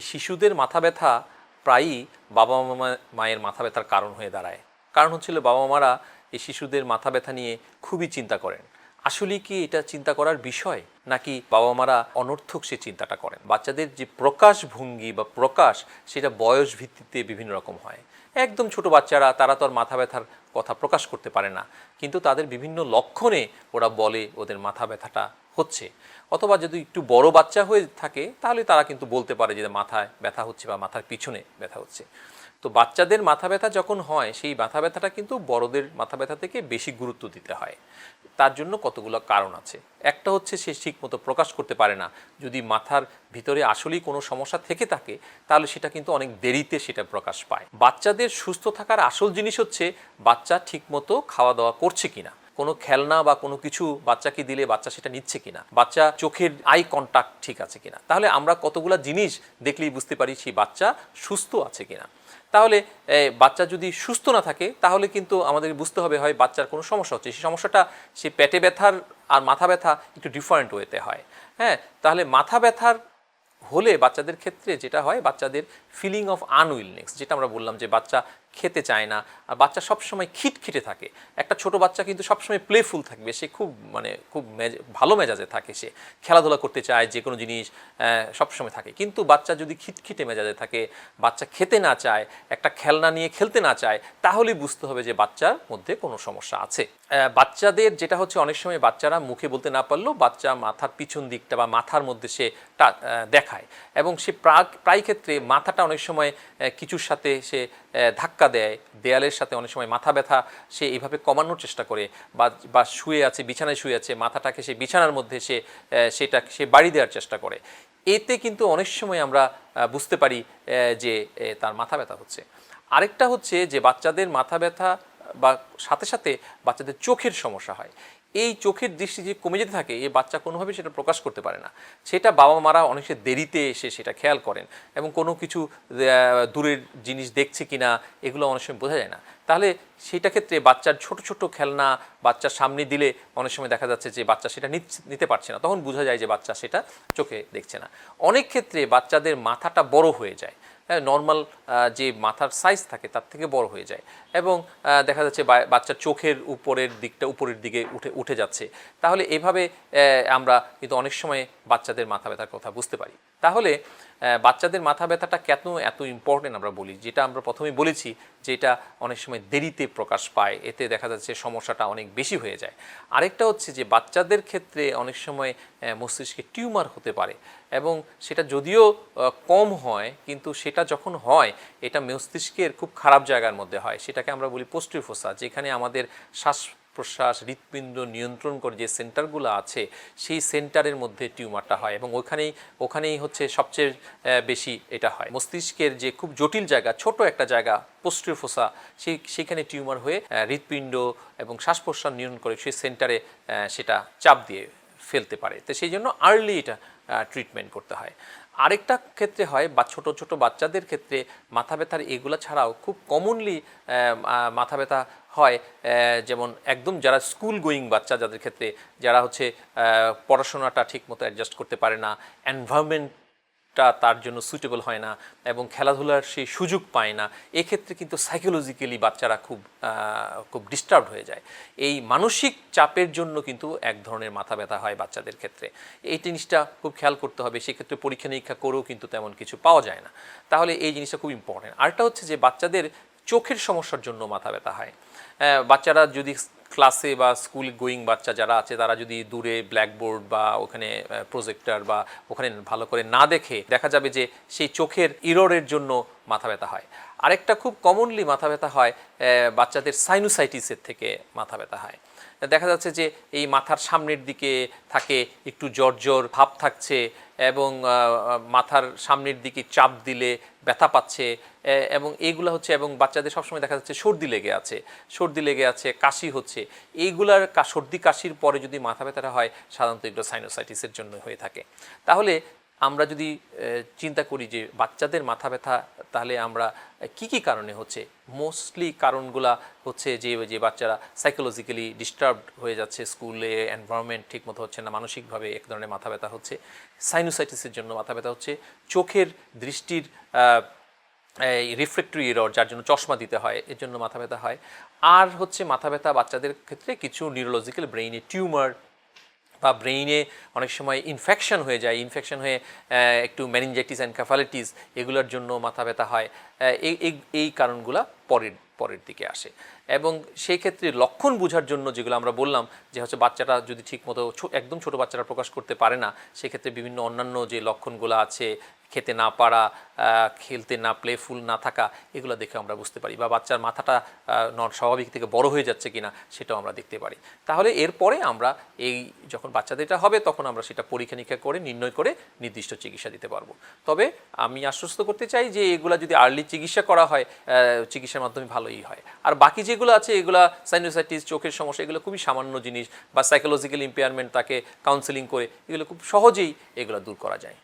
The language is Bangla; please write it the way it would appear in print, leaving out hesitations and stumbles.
শিশুদের মাথা ব্যথা প্রায়ই বাবা মায়ের মাথা ব্যথার কারণ হয়ে দাঁড়ায়। কারণ হচ্ছিল বাবা মারা এই শিশুদের মাথা ব্যথা নিয়ে খুবই চিন্তা করেন। আসলে কি এটা চিন্তা করার বিষয়, নাকি বাবা মারা অনর্থক সে চিন্তাটা করেন? বাচ্চাদের যে প্রকাশভঙ্গি বা প্রকাশ, সেটা বয়স ভিত্তিতে বিভিন্ন রকম হয়। একদম ছোট বাচ্চারা, তারা তো আর মাথা ব্যথার কথা প্রকাশ করতে পারে না, কিন্তু তাদের বিভিন্ন লক্ষণে ওরা বলে ওদের মাথা ব্যথাটা হচ্ছে। অথবা যদি একটু বড় বাচ্চা হয়ে থাকে তাহলে তারা কিন্তু বলতে পারে যে মাথায় ব্যথা হচ্ছে বা মাথার পিছনে ব্যথা হচ্ছে। তো বাচ্চাদের মাথা ব্যথা যখন হয়, সেই মাথা ব্যথাটা কিন্তু বড়দের মাথা ব্যথা থেকে বেশি গুরুত্ব দিতে হয়। তার জন্য কতগুলো কারণ আছে। একটা হচ্ছে সে ঠিক মতো প্রকাশ করতে পারে না। যদি মাথার ভিতরে আসলেই কোনো সমস্যা থেকে থাকে তাহলে সেটা কিন্তু অনেক দেরিতে সেটা প্রকাশ পায়। বাচ্চাদের সুস্থ থাকার আসল জিনিস হচ্ছে বাচ্চা ঠিকমতো খাওয়া দাওয়া করছে কিনা, কোনো খেলনা বা কোনো কিছু বাচ্চাকে দিলে বাচ্চা সেটা নিচ্ছে কিনা, বাচ্চা চোখের আই কন্ট্যাক্ট ঠিক আছে কিনা। তাহলে আমরা কতগুলো জিনিস দেখলেই বুঝতে পারি সেই বাচ্চা সুস্থ আছে কিনা। তাহলে বাচ্চা যদি সুস্থ না থাকে তাহলে কিন্তু আমাদের বুঝতে হবে হয় বাচ্চার কোনো সমস্যা হচ্ছে। সেই সমস্যাটা সে পেটে ব্যথার আর মাথা ব্যথা একটু ডিফারেন্ট ওয়েতে হয়। হ্যাঁ, তাহলে মাথা ব্যথার হলে বাচ্চাদের ক্ষেত্রে যেটা হয়, বাচ্চাদের ফিলিং অফ আনউইলনেস, যেটা আমরা বললাম যে বাচ্চা খেতে চায় না, আর বাচ্চা সবসময় খিটখিটে থাকে। একটা ছোট বাচ্চা কিন্তু সবসময় প্লেফুল থাকবে, সে খুব ভালো মেজাজে থাকে, সে খেলাধুলা করতে চায়, যে কোনো জিনিস সবসময় থাকে। কিন্তু বাচ্চা যদি খিটখিটে মেজাজে থাকে, বাচ্চা খেতে না চায়, একটা খেলনা নিয়ে খেলতে না চায়, তাহলেই বুঝতে হবে যে বাচ্চার মধ্যে কোনো সমস্যা আছে। বাচ্চাদের যেটা হচ্ছে, অনেক সময় বাচ্চারা মুখে বলতে না পারলেও বাচ্চা মাথার পিছন দিকটা বা মাথার মধ্যে সে দেখায়, এবং সে প্রায় ক্ষেত্রে মাথাটা অনেক সময় কিছুর সাথে সে ধাক্কা দেয়, দেয়ালের সাথে অনেক সময় মাথা ব্যথা সে এইভাবে কমানোর চেষ্টা করে, বা শুয়ে আছে, বিছানায় শুয়ে আছে, মাথাটাকে সে বিছানার মধ্যে সে বাড়ি দেওয়ার চেষ্টা করে। এতে কিন্তু অনেক সময় আমরা বুঝতে পারি যে তার মাথা ব্যথা হচ্ছে। আরেকটা হচ্ছে যে বাচ্চাদের মাথা ব্যথা বা সাথে সাথে বাচ্চাদের চোখের সমস্যা হয়। এই চোখের দৃষ্টি যে কমে যেতে থাকে, এই বাচ্চা কোনোভাবে সেটা প্রকাশ করতে পারে না। সেটা বাবা মারা অনেক দেরিতে এসে সেটা খেয়াল করেন, এবং কোনো কিছু দূরের জিনিস দেখছে কিনা এগুলো অনেক সময় বোঝা যায় না। তাহলে সেটা ক্ষেত্রে বাচ্চার ছোট ছোট খেলনা বাচ্চার সামনে দিলে অনেক সময় দেখা যাচ্ছে যে বাচ্চা সেটা নিতে পারছে না, তখন বোঝা যায় যে বাচ্চা সেটা চোখে দেখছে না। অনেক ক্ষেত্রে বাচ্চাদের মাথাটা বড় হয়ে যায়, নর্মাল যে মাথার সাইজ থাকে তার থেকে বড় হয়ে যায়, এবং দেখা যাচ্ছে বাচ্চার চোখের উপরের দিকে উঠে যাচ্ছে। তাহলে এভাবে আমরা কিন্তু অনেক সময় বাচ্চাদের মাথা ব্যথার কথা বুঝতে পারি। তাহলে বাচ্চাদের মাথা ব্যথাটা কেন এত ইম্পর্টেন্ট আমরা বলি, যেটা আমরা প্রথমেই বলেছি যে এটা অনেক সময় দেরিতে প্রকাশ পায়, এতে দেখা যাচ্ছে সমস্যাটা অনেক বেশি হয়ে যায়। আরেকটা হচ্ছে যে বাচ্চাদের ক্ষেত্রে অনেক সময় মস্তিষ্কে টিউমার হতে পারে, এবং সেটা যদিও কম হয়, কিন্তু সেটা যখন হয় এটা মস্তিষ্কের খুব খারাপ জায়গার মধ্যে হয়। সেটাকে আমরা বলি পোস্টেরিয়র ফোসা, যেখানে আমাদের শ্বাস প্রশ্বাস, হৃৎপিণ্ড নিয়ন্ত্রণ করে যে সেন্টারগুলো আছে, সেই সেন্টারের মধ্যে টিউমারটা হয়, এবং ওখানেই হচ্ছে সবচেয়ে বেশি এটা হয়। মস্তিষ্কের যে খুব জটিল জায়গা, ছোট একটা জায়গা পোস্টেরিয়র ফোসা, সেখানে টিউমার হয়ে হৃৎপিণ্ড এবং শ্বাস প্রশ্বাস নিয়ন্ত্রণ করে সেই সেন্টারে সেটা চাপ দিয়ে ফেলতে পারে। তো সেই জন্য আর্লি এটা ট্রিটমেন্ট করতে হয়। আরেকটা ক্ষেত্রে হয় বা ছোট ছোট বাচ্চাদের ক্ষেত্রে মাথা ব্যথার এগুলো ছাড়াও খুব কমনলি মাথা ব্যথা হয়, যেমন একদম যারা স্কুল গোয়িং বাচ্চা, যাদের ক্ষেত্রে যারা হচ্ছে পড়াশোনাটা ঠিকমতো অ্যাডজাস্ট করতে পারে না, এনভায়রনমেন্টটা তার জন্য সুইটেবল হয় না, এবং খেলাধুলার সেই সুযোগ পায় না, এক্ষেত্রে কিন্তু সাইকোলজিক্যালি বাচ্চারা খুব ডিস্টার্বড হয়ে যায়। এই মানসিক চাপের জন্য কিন্তু এক ধরনের মাথা ব্যথা হয় বাচ্চাদের ক্ষেত্রে। এই জিনিসটা খুব খেয়াল করতে হবে। সেক্ষেত্রে পরীক্ষা নিরীক্ষা করেও কিন্তু তেমন কিছু পাওয়া যায় না। তাহলে এই জিনিসটা খুব ইম্পর্টেন্ট। আরেকটা হচ্ছে যে বাচ্চাদের চোখের সমস্যার জন্য মাথা ব্যথা হয়। বাচ্চারা যদি ক্লাসে বা স্কুল গোয়িং বাচ্চা যারা আছে, তারা যদি দূরে ব্ল্যাকবোর্ড বা ওখানে প্রজেক্টর বা ওখানে ভালো করে না দেখে, দেখা যাবে যে সেই চোখের ইররের জন্য মাথা ব্যথা হয়। আরেকটা খুব কমনলি মাথা ব্যথা হয় বাচ্চাদের সাইনোসাইটিসের থেকে মাথা ব্যথা হয়। দেখা যাচ্ছে যে এই মাথার সামনের দিকে থাকে একটু জ্বর ভাব থাকছে, এবং মাথার সামনের দিকে চাপ দিলে ব্যথা পাচ্ছে, এবং এইগুলো হচ্ছে, এবং বাচ্চাদের সবসময় দেখা যাচ্ছে সর্দি লেগে আছে, কাশি হচ্ছে। এইগুলার সর্দি কাশির পরে যদি মাথা ব্যথাটা হয়, সাধারণত এগুলো সাইনোসাইটিসের জন্য হয়ে থাকে। তাহলে আমরা যদি চিন্তা করি যে বাচ্চাদের মাথা ব্যথা তাহলে আমরা কি কি কারণে হচ্ছে, মোস্টলি কারণগুলা হচ্ছে যে বাচ্চারা সাইকোলজিক্যালি ডিস্টার্বড হয়ে যাচ্ছে, স্কুলে এনভায়রনমেন্ট ঠিকমতো হচ্ছে না, মানসিকভাবে এক ধরনের মাথা ব্যথা হচ্ছে, সাইনোসাইটিসের জন্য মাথা ব্যথা হচ্ছে, চোখের দৃষ্টির এই রিফ্লেক্টরি এরর যার জন্য চশমা দিতে হয় এর জন্য মাথা ব্যথা হয়। আর হচ্ছে মাথা ব্যথা বাচ্চাদের ক্ষেত্রে কিছু নিউরোলজিক্যাল ব্রেইনে টিউমার বা ব্রেইনে অনেক সময় ইনফেকশন হয়ে যায়, ইনফেকশন হয়ে একটু মেনিনজাইটিস এনকেফালাইটিস এগুলোর জন্য মাথা ব্যথা হয়। এই কারণগুলো পরের দিকে আসে। এবং সেই ক্ষেত্রে লক্ষণ বোঝার জন্য যেগুলো আমরা বললাম যে হচ্ছে বাচ্চাটা যদি ঠিকমতো একদম ছোট বাচ্চারা প্রকাশ করতে পারে না, সেক্ষেত্রে বিভিন্ন অন্যান্য যে লক্ষণগুলো আছে, খেতে না পারা, খেলতে না, প্লেফুল না থাকা, এগুলো দেখে আমরা বুঝতে পারি, বা বাচ্চার মাথাটা স্বাভাবিক থেকে বড় হয়ে যাচ্ছে কিনা সেটাও আমরা দেখতে পারি। তাহলে এরপরে আমরা যখন বাচ্চাদের এটা হবে তখন আমরা সেটা পরীক্ষা নিরীক্ষা করে নির্ণয় করে নির্দিষ্ট চিকিৎসা দিতে পারবো। তবে আমি আশ্বস্ত করতে চাই যে এগুলা যদি আর্লি চিকিৎসা করা হয়, চিকিৎসার মাধ্যমে ভালোই হয়। আর বাকি যেগুলো আছে এগুলা সাইনোসাইটিস, চোখের সমস্যা, এগুলো খুবই সামান্য জিনিস, বা সাইকোলজিক্যাল ইম্পেয়ারমেন্ট, তাকে কাউন্সেলিং করে এগুলো খুব সহজেই এগুলো দূর করা যায়।